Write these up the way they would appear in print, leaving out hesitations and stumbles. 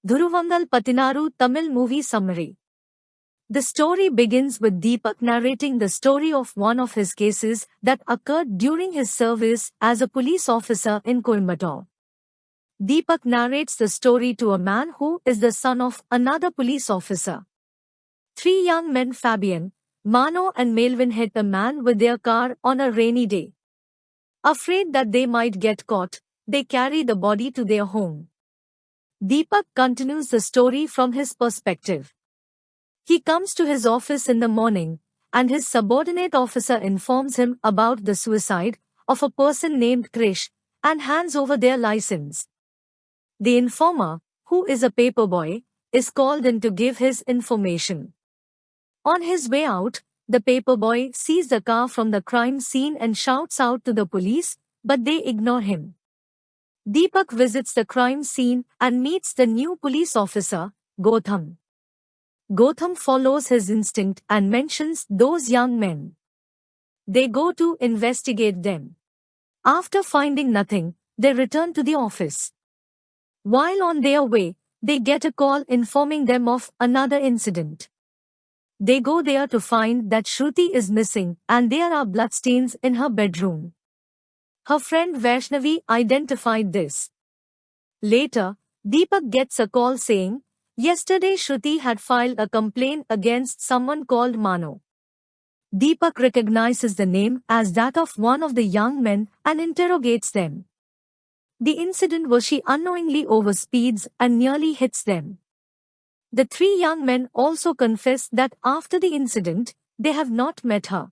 Dhuruvangal Patinaru Tamil movie summary. The story begins with Deepak narrating the story of one of his cases that occurred during his service as a police officer in Coimbatore. Deepak narrates the story to a man who is the son of another police officer. Three young men, Fabian, Mano and Melvin, hit a man with their car on a rainy day. Afraid that they might get caught, they carry the body to their home. Deepak continues the story from his perspective. He comes to his office in the morning, and his subordinate officer informs him about the suicide of a person named Krish and hands over their license. The informer, who is a paperboy, is called in to give his information. On his way out, the paperboy sees the car from the crime scene and shouts out to the police, but they ignore him. Deepak visits the crime scene and meets the new police officer, Gautam. Gautam follows his instinct and mentions those young men. They go to investigate them. After finding nothing, they return to the office. While on their way, they get a call informing them of another incident. They go there to find that Shruti is missing and there are bloodstains in her bedroom. Her friend Vaishnavi identified this. Later, Deepak gets a call saying, yesterday Shruti had filed a complaint against someone called Mano. Deepak recognizes the name as that of one of the young men and interrogates them. The incident was she unknowingly overspeeds and nearly hits them. The three young men also confess that after the incident, they have not met her.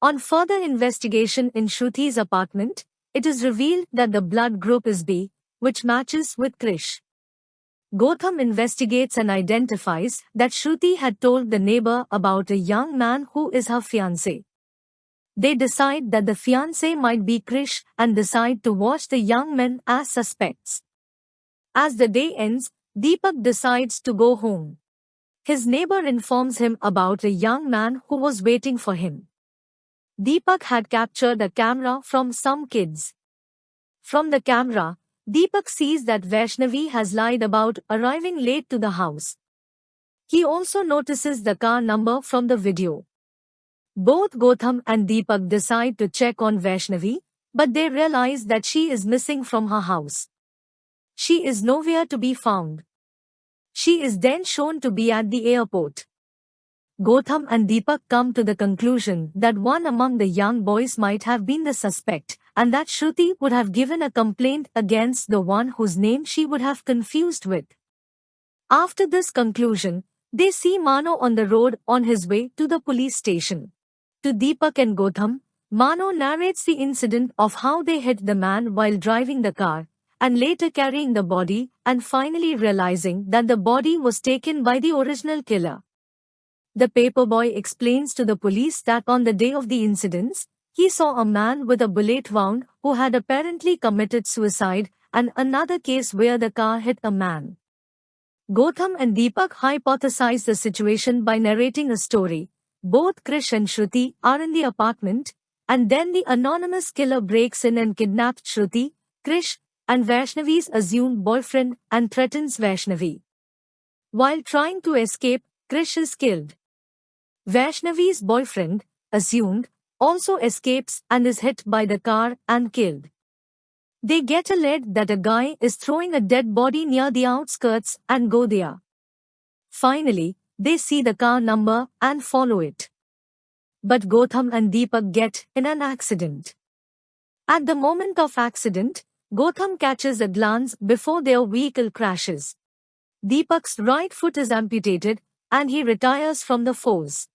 On further investigation in Shruti's apartment, it is revealed that the blood group is B, which matches with Krish. Gautam investigates and identifies that Shruti had told the neighbor about a young man who is her fiancé. They decide that the fiancé might be Krish and decide to watch the young men as suspects. As the day ends, Deepak decides to go home. His neighbor informs him about a young man who was waiting for him. Deepak had captured a camera from some kids. From the camera, Deepak sees that Vaishnavi has lied about arriving late to the house. He also notices the car number from the video. Both Gautam and Deepak decide to check on Vaishnavi, but they realize that she is missing from her house. She is nowhere to be found. She is then shown to be at the airport. Gautam and Deepak come to the conclusion that one among the young boys might have been the suspect, and that Shruti would have given a complaint against the one whose name she would have confused with. After this conclusion, they see Mano on the road on his way to the police station. To Deepak and Gautam, Mano narrates the incident of how they hit the man while driving the car, and later carrying the body and finally realizing that the body was taken by the original killer. The paperboy explains to the police that on the day of the incidents, he saw a man with a bullet wound who had apparently committed suicide, and another case where the car hit a man. Gautam and Deepak hypothesize the situation by narrating a story. Both Krish and Shruti are in the apartment, and then the anonymous killer breaks in and kidnaps Shruti, Krish, and Vaishnavi's assumed boyfriend and threatens Vaishnavi. While trying to escape, Krish is killed. Vaishnavi's boyfriend, assumed, also escapes and is hit by the car and killed. They get alert that a guy is throwing a dead body near the outskirts and go there. Finally, they see the car number and follow it. But Gautam and Deepak get in an accident. At the moment of accident, Gautam catches a glance before their vehicle crashes. Deepak's right foot is amputated, and he retires from the force.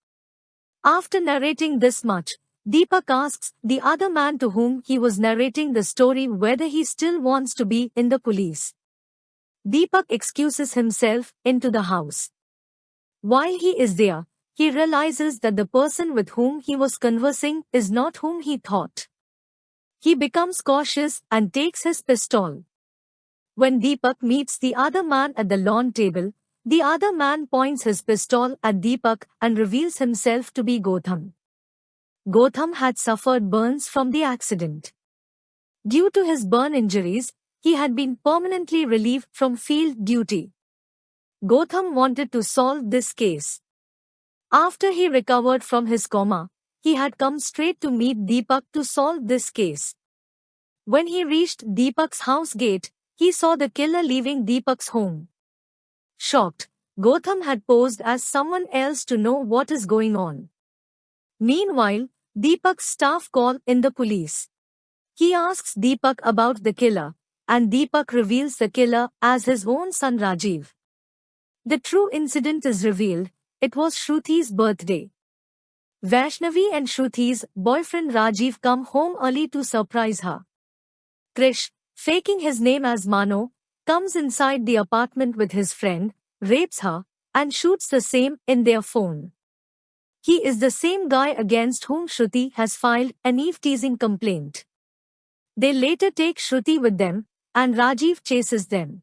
After narrating this much, Deepak asks the other man to whom he was narrating the story whether he still wants to be in the police. Deepak excuses himself into the house. While he is there, he realizes that the person with whom he was conversing is not whom he thought. He becomes cautious and takes his pistol. When Deepak meets the other man at the lawn table, the other man points his pistol at Deepak and reveals himself to be Gautam. Gautam had suffered burns from the accident. Due to his burn injuries, he had been permanently relieved from field duty. Gotham wanted to solve this case. After he recovered from his coma, he had come straight to meet Deepak to solve this case. When he reached Deepak's house gate, he saw the killer leaving Deepak's home. Shocked, Gotham had posed as someone else to know what is going on. Meanwhile, Deepak's staff call in the police. He asks Deepak about the killer, and Deepak reveals the killer as his own son Rajiv. The true incident is revealed. It was Shruti's birthday. Vaishnavi and Shruti's boyfriend Rajiv come home early to surprise her. Krish, faking his name as Mano, comes inside the apartment with his friend, rapes her, and shoots the same in their phone. He is the same guy against whom Shruti has filed an eve-teasing complaint. They later take Shruti with them, and Rajiv chases them.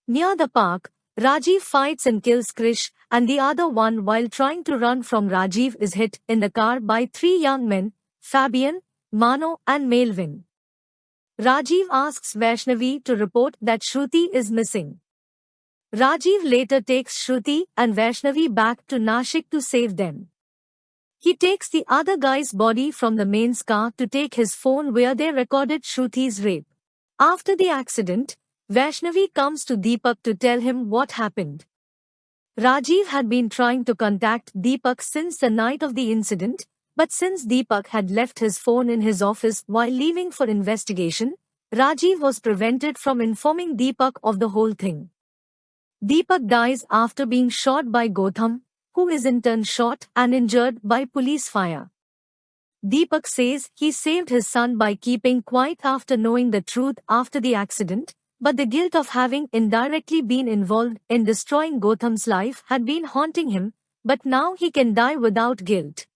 Near the park, Rajiv fights and kills Krish, and the other one while trying to run from Rajiv is hit in the car by three young men, Fabian, Mano and Melvin. Rajiv asks Vaishnavi to report that Shruti is missing. Rajiv later takes Shruti and Vaishnavi back to Nashik to save them. He takes the other guy's body from the main car to take his phone where they recorded Shruti's rape. After the accident, Vaishnavi comes to Deepak to tell him what happened. Rajiv had been trying to contact Deepak since the night of the incident, but since Deepak had left his phone in his office while leaving for investigation, Rajiv was prevented from informing Deepak of the whole thing. Deepak dies after being shot by Gotham, who is in turn shot and injured by police fire. Deepak says he saved his son by keeping quiet after knowing the truth after the accident, but the guilt of having indirectly been involved in destroying Gotham's life had been haunting him, but now he can die without guilt.